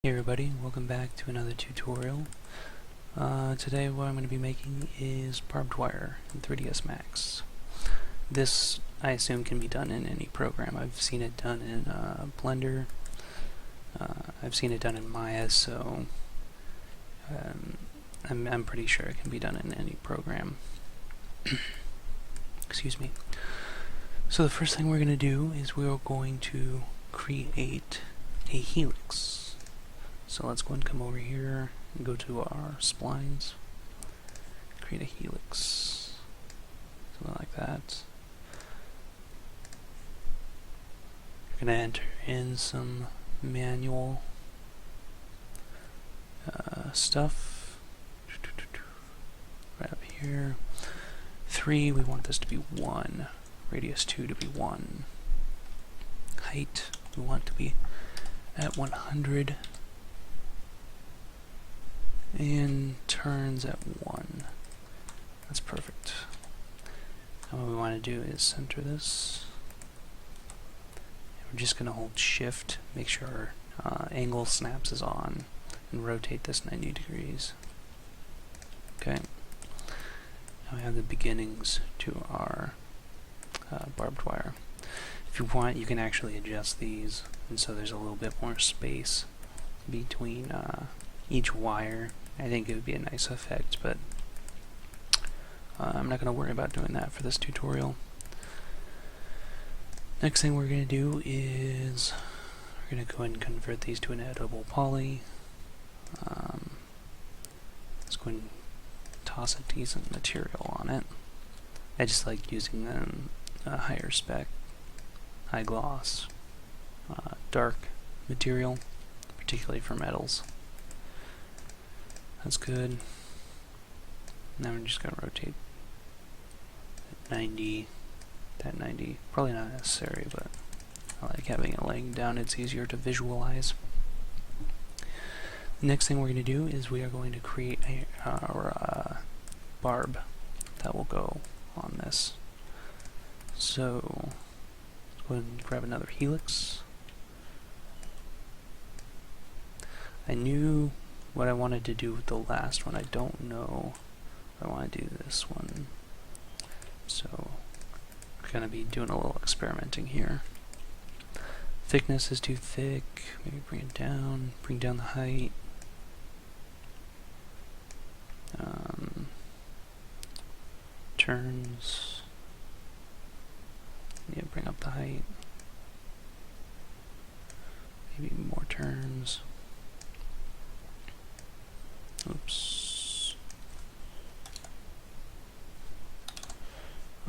Hey everybody, welcome back to another tutorial. Today what I'm going to be making is barbed wire in 3ds Max. This, I assume, can be done in any program. I've seen it done in Blender, I've seen it done in Maya, so I'm pretty sure it can be done in any program. Excuse me. So the first thing we're going to do is we're going to create a helix. So let's go and come over here and go to our splines, create a helix, something like that. You're going to enter in some manual stuff, right up here. 3, we want this to be 1, radius 2 to be 1, height we want to be at 100, and turns at 1. That's perfect. Now what we want to do is center this. We're just going to hold shift, make sure our angle snaps is on, and rotate this 90 degrees. Okay. Now we have the beginnings to our barbed wire. If you want, you can actually adjust these, and so there's a little bit more space between each wire. I think it would be a nice effect, but I'm not going to worry about doing that for this tutorial. Next thing we're going to do is we're going to go ahead and convert these to an editable poly. Let's go ahead and toss a decent material on it. I just like using a higher spec, high gloss, dark material, particularly for metals. That's good. Now we're just going to rotate at 90, that 90. Probably not necessary, but I like having it laying down. It's easier to visualize. The next thing we're going to do is we are going to create our barb that will go on this. So let's go ahead and grab another helix. I knew what I wanted to do with the last one. I don't know if I want to do this one. So we're going to be doing a little experimenting here. Thickness is too thick. Maybe bring it down. Bring down the height. Turns. Yeah, bring up the height. Maybe more turns. Oops.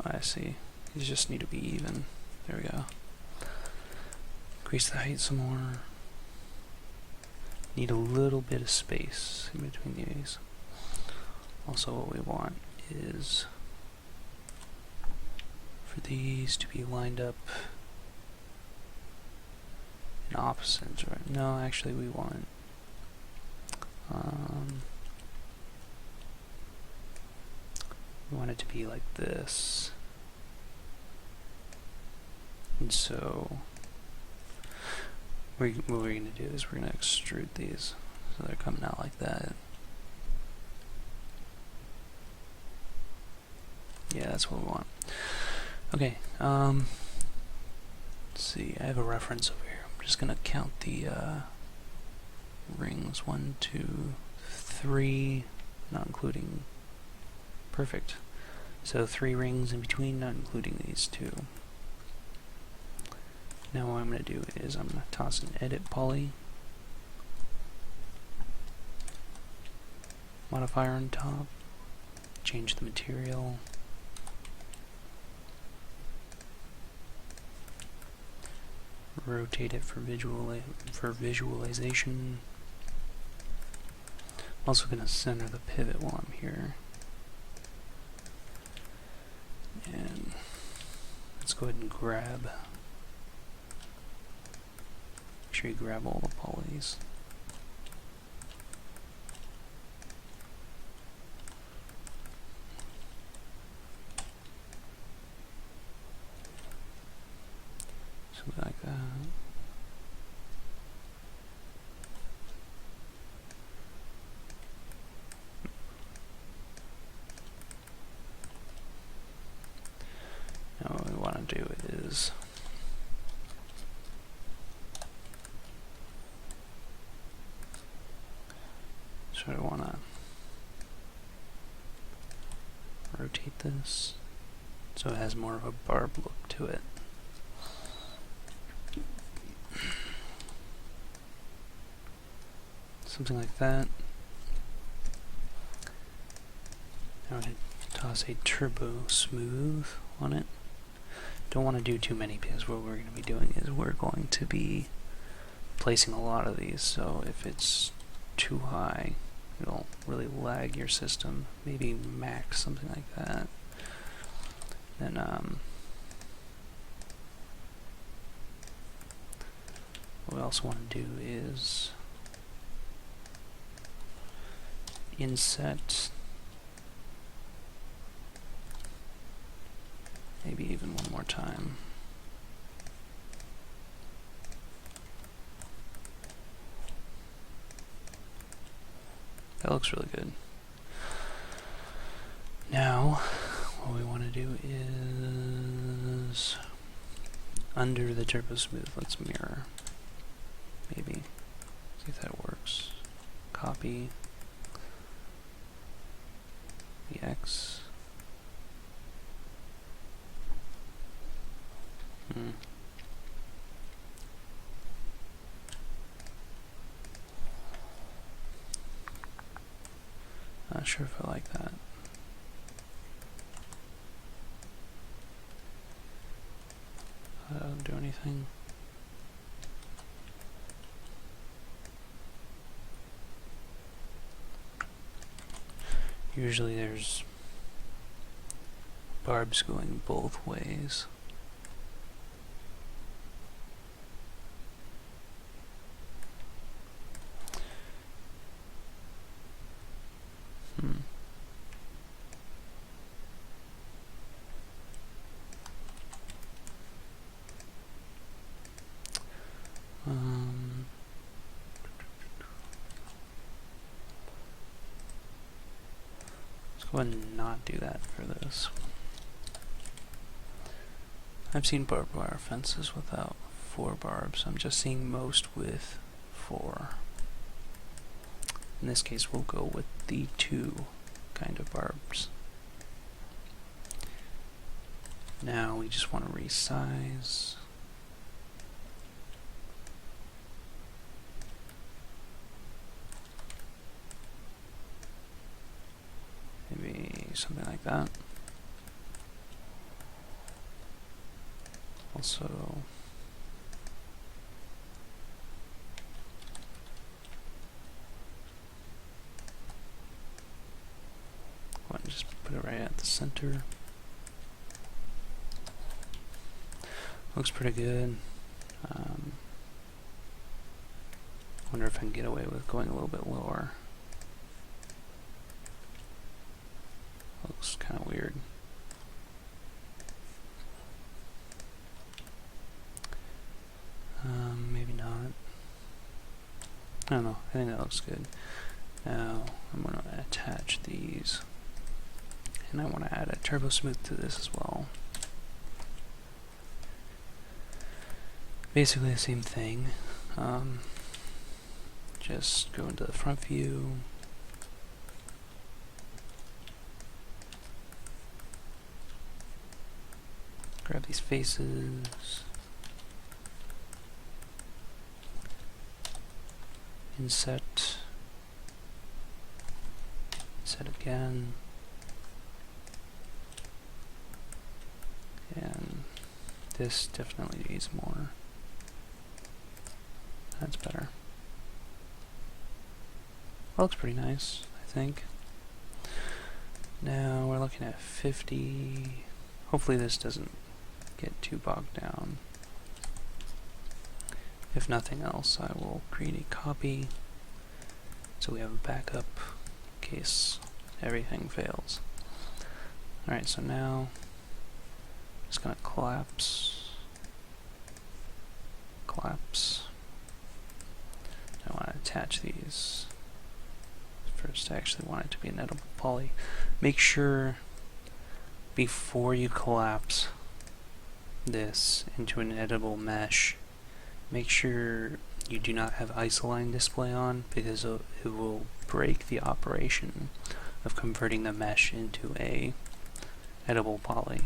Oh, I see. These just need to be even. There we go. Increase the height some more. Need a little bit of space in between these. Also, what we want is for these to be lined up in opposites, right? No, actually we want it to be like this. And so what we're going to do is we're going to extrude these so they're coming out like that. Yeah, that's what we want. Okay, let's see, I have a reference over here. I'm just going to count the rings. 1, 2, 3, not including. Perfect. So 3 rings in between, not including these 2. Now what I'm going to do is I'm going to toss an edit poly modifier on top, change the material, rotate it for visualization. I'm also going to center the pivot while I'm here. And let's go ahead and grab. Make sure you grab all the polys. Something like that. want to do is sort of want to rotate this so it has more of a barb look to it. Something like that. Now I toss a turbosmooth on it. Don't want to do too many because what we're going to be doing is we're going to be placing a lot of these, so if it's too high it'll really lag your system. Maybe max, something like that. Then what we also want to do is inset, maybe even one more time. That looks really good. Now, what we want to do is under the turbosmooth, let's mirror. Maybe. See if that works. Copy the X. Not sure if I like that. That doesn't do anything. Usually there's barbs going both ways. Let's go ahead and not do that for this. I've seen barbed wire fences without 4 barbs. I'm just seeing most with 4. In this case, we'll go with the 2 kind of barbs. Now we just want to resize. Maybe something like that. Also, go ahead and just put it right at the center. Looks pretty good. Wonder if I can get away with going a little bit lower. Looks kind of weird. Maybe not. I don't know. I think that looks good. Now I'm going to attach these, and I want to add a turbosmooth to this as well. Basically the same thing. Just go into the front view. Grab these faces. Inset. Set again. And this definitely needs more. That's better. Looks pretty nice, I think. Now we're looking at 50. Hopefully this doesn't get too bogged down. If nothing else, I will create a copy so we have a backup in case everything fails. Alright, so now I'm just gonna collapse. I want to attach these. First, I actually want it to be an editable poly. Make sure before you collapse this into an editable mesh, make sure you do not have isoline display on, because it will break the operation of converting the mesh into a editable poly.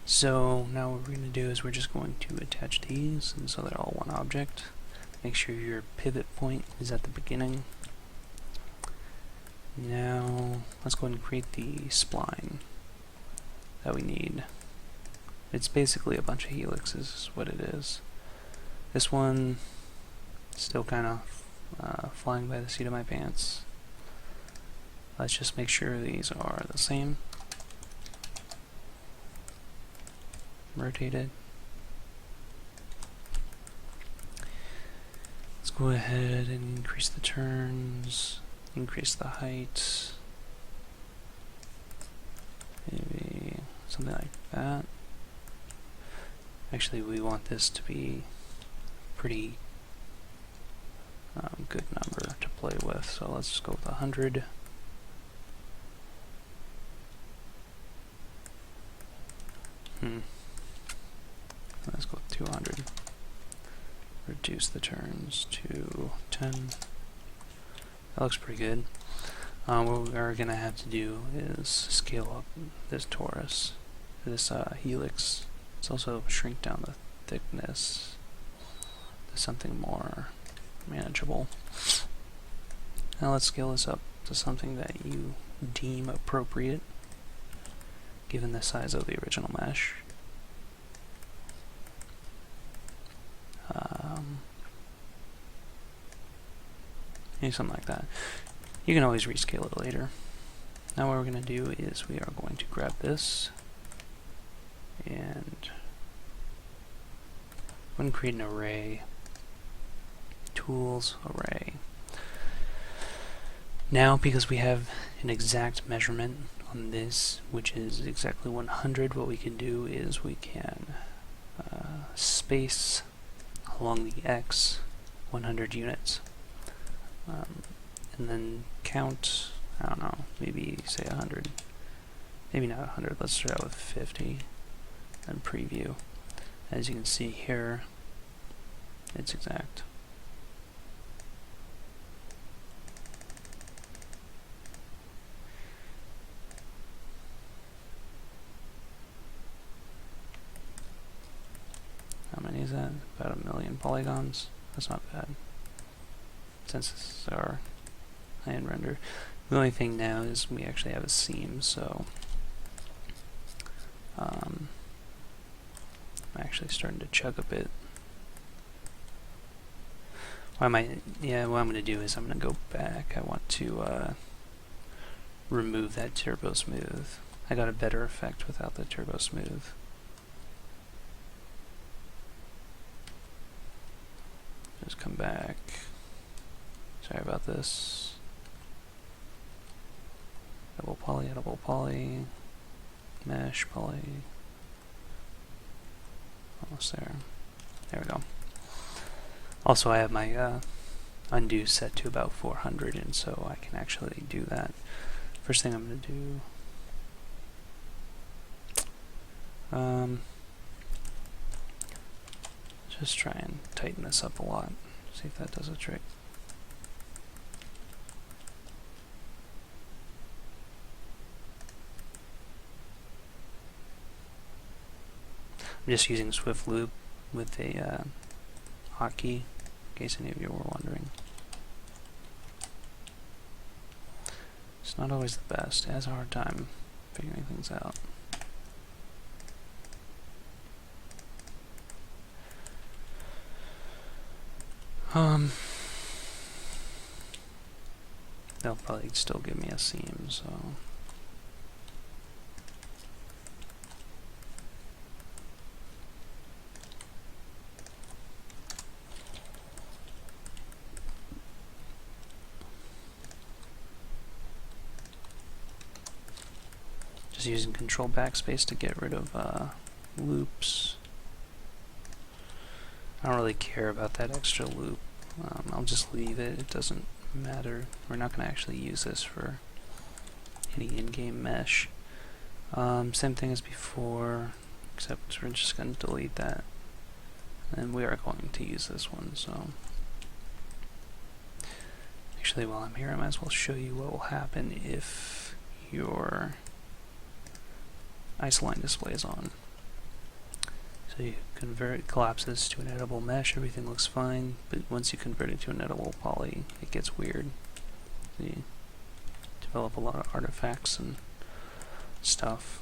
So now what we're going to do is we're just going to attach these, and so they're all one object. Make sure your pivot point is at the beginning. Now let's go ahead and create the spline that we need. It's basically a bunch of helixes is what it is. This one still kind of flying by the seat of my pants. Let's just make sure these are the same. Rotate it. Let's go ahead and increase the turns, increase the height, maybe something like that. Actually, we want this to be a pretty good number to play with, so let's just go with 100. Let's go with 200. Reduce the turns to 10. That looks pretty good. What we are going to have to do is scale up this torus, this helix. Let's also shrink down the thickness to something more manageable. Now let's scale this up to something that you deem appropriate, given the size of the original mesh. Maybe something like that. You can always rescale it later. Now what we're going to do is we are going to grab this and we're going to create an array. Tools, array. Now, because we have an exact measurement on this, which is exactly 100, what we can do is we can space along the X 100 units. And then count, I don't know, maybe say 100. Maybe not 100, let's start out with 50 and preview. As you can see here, it's exact. How many is that? About 1 million polygons. That's not bad, since this is our high-end render. The only thing now is we actually have a seam, so I'm actually starting to chug a bit. What I'm going to do is I'm going to go back. I want to remove that turbosmooth. I got a better effect without the turbosmooth. Just come back. Sorry about this. Editable poly, mesh poly. Almost there. There we go. Also, I have my undo set to about 400, and so I can actually do that. First thing I'm going to do, just try and tighten this up a lot. See if that does a trick. I'm just using Swift Loop with a hotkey, in case any of you were wondering. It's not always the best. It has a hard time figuring things out. They'll probably still give me a seam, so just using Control Backspace to get rid of loops. I don't really care about that extra loop. I'll just leave it. It doesn't matter. We're not going to actually use this for any in-game mesh. Same thing as before, except we're just going to delete that. And we are going to use this one, so... Actually, while I'm here, I might as well show you what will happen if your isoline display is on. So you convert, it collapses to an editable mesh, everything looks fine, but once you convert it to an editable poly, it gets weird. You develop a lot of artifacts and stuff.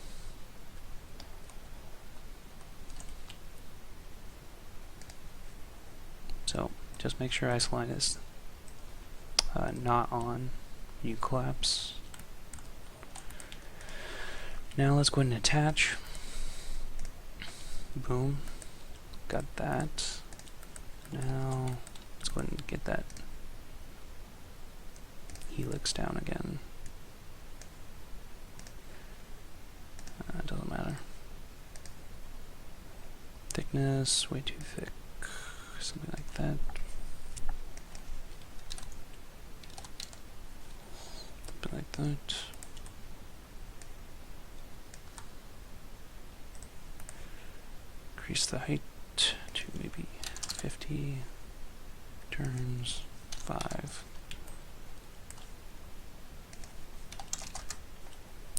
So just make sure isoline is not on. You collapse. Now let's go ahead and attach. Boom. Got that. Now let's go ahead and get that helix down again. It doesn't matter. Thickness, way too thick. Something like that. Something like that. Increase the height to maybe 50 turns 5.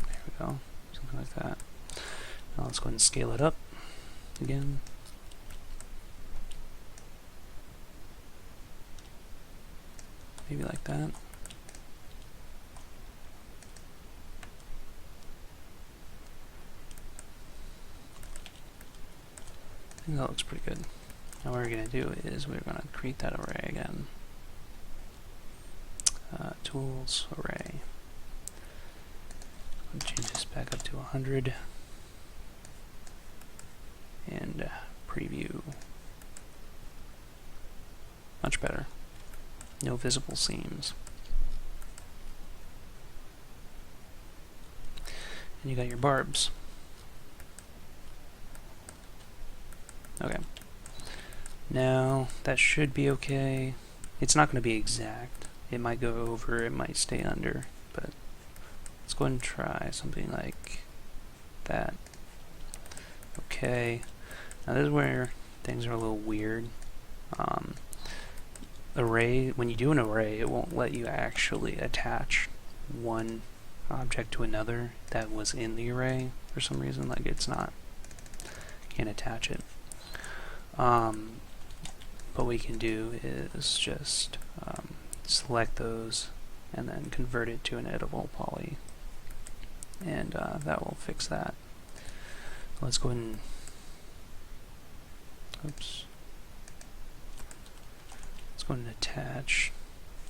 There we go. Something like that. Now let's go ahead and scale it up again. Maybe like that. I think that looks pretty good. Now what we're going to do is we're going to create that array again. Tools, array. I'll change this back up to 100. And preview. Much better. No visible seams. And you got your barbs. Okay. Now, that should be okay. It's not going to be exact. It might go over, it might stay under, but let's go ahead and try something like that. Okay. Now this is where things are a little weird. Array, when you do an array, it won't let you actually attach one object to another that was in the array for some reason. Like it's not, can't attach it. What we can do is just select those and then convert it to an editable poly, and that will fix that. Let's go ahead and oops. Let's go ahead and attach.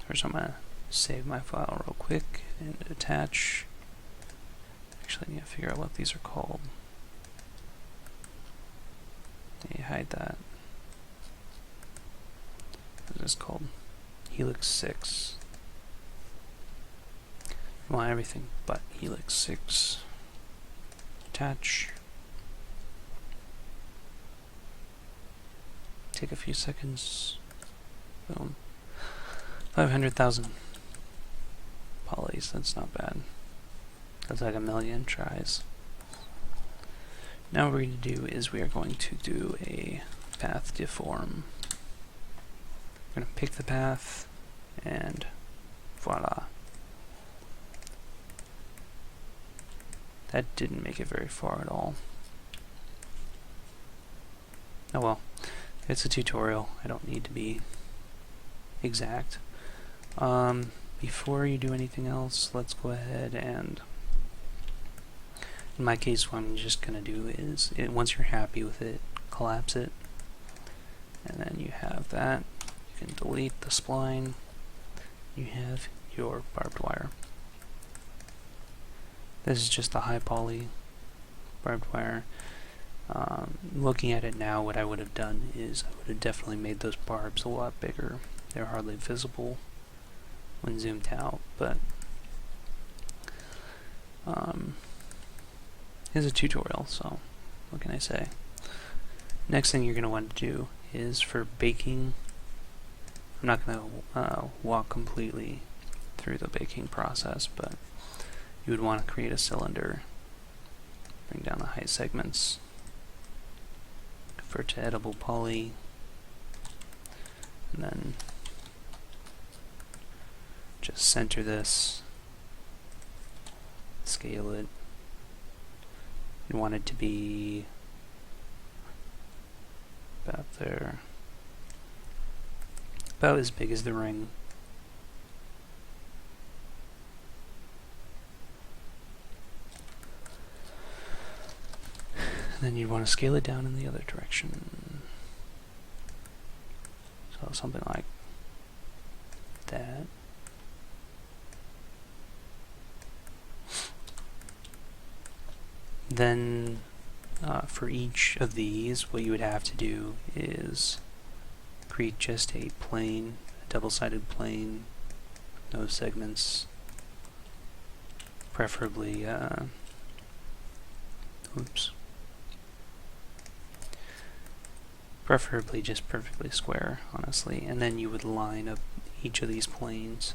First, I'm gonna save my file real quick and attach. Actually, I need to figure out what these are called. Let me hide that. What is this called? Helix 6. You want everything but Helix 6. Attach. Take a few seconds. Boom. 500,000 polys. That's not bad. That's like a million tries. Now what we're going to do is we are going to do a path deform. We're going to pick the path and voila. That didn't make it very far at all. Oh well, it's a tutorial. I don't need to be exact. Before you do anything else, let's go ahead and, in my case, what I'm just going to do is, once you're happy with it, collapse it, and then you have that. You can delete the spline. You have your barbed wire. This is just a high poly barbed wire. Looking at it now, what I would have done is I would have definitely made those barbs a lot bigger. They're hardly visible when zoomed out, but it's a tutorial, so what can I say? Next thing you're going to want to do is for baking. I'm not going to walk completely through the baking process, but you would want to create a cylinder bring down the height segments, convert to editable poly, and then just center this, scale it. You want it to be about there, about as big as the ring. And then you want to scale it down in the other direction. So something like that. Then for each of these, what you would have to do is create just a plane, a double-sided plane, no segments, preferably, preferably just perfectly square, honestly, and then you would line up each of these planes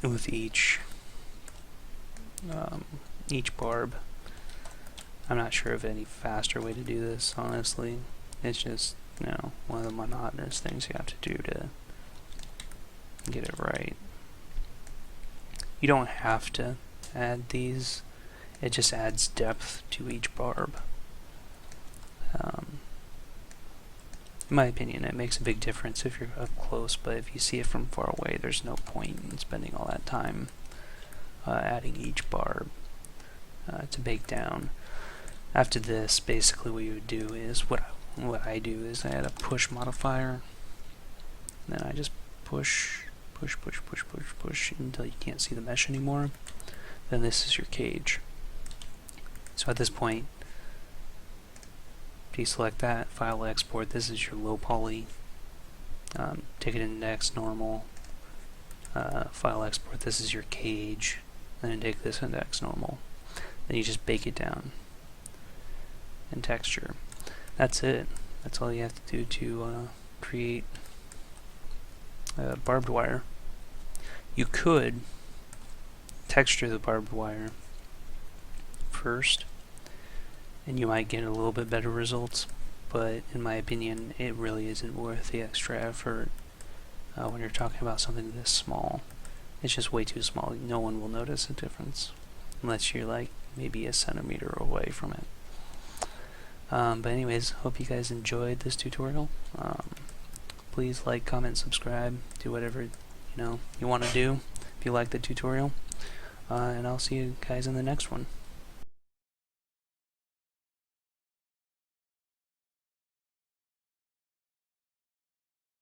with each barb. I'm not sure of any faster way to do this, honestly. It's just, you know, one of the monotonous things you have to do to get it right. You don't have to add these, it just adds depth to each barb. In my opinion, it makes a big difference if you're up close, but if you see it from far away, there's no point in spending all that time adding each barb to bake down. After this, basically what you would do is, what I do is I add a push modifier, and then I just push until you can't see the mesh anymore. Then this is your cage. So at this point, deselect that, file export, this is your low poly, take it index normal, file export, this is your cage, and then take this index normal. Then you just bake it down in texture. That's it. That's all you have to do to create barbed wire. You could texture the barbed wire first, and you might get a little bit better results, but in my opinion, it really isn't worth the extra effort when you're talking about something this small. It's just way too small. No one will notice a difference unless you're like maybe a centimeter away from it. But anyways, hope you guys enjoyed this tutorial. Please like, comment, subscribe, do whatever you want to do if you like the tutorial, and I'll see you guys in the next one.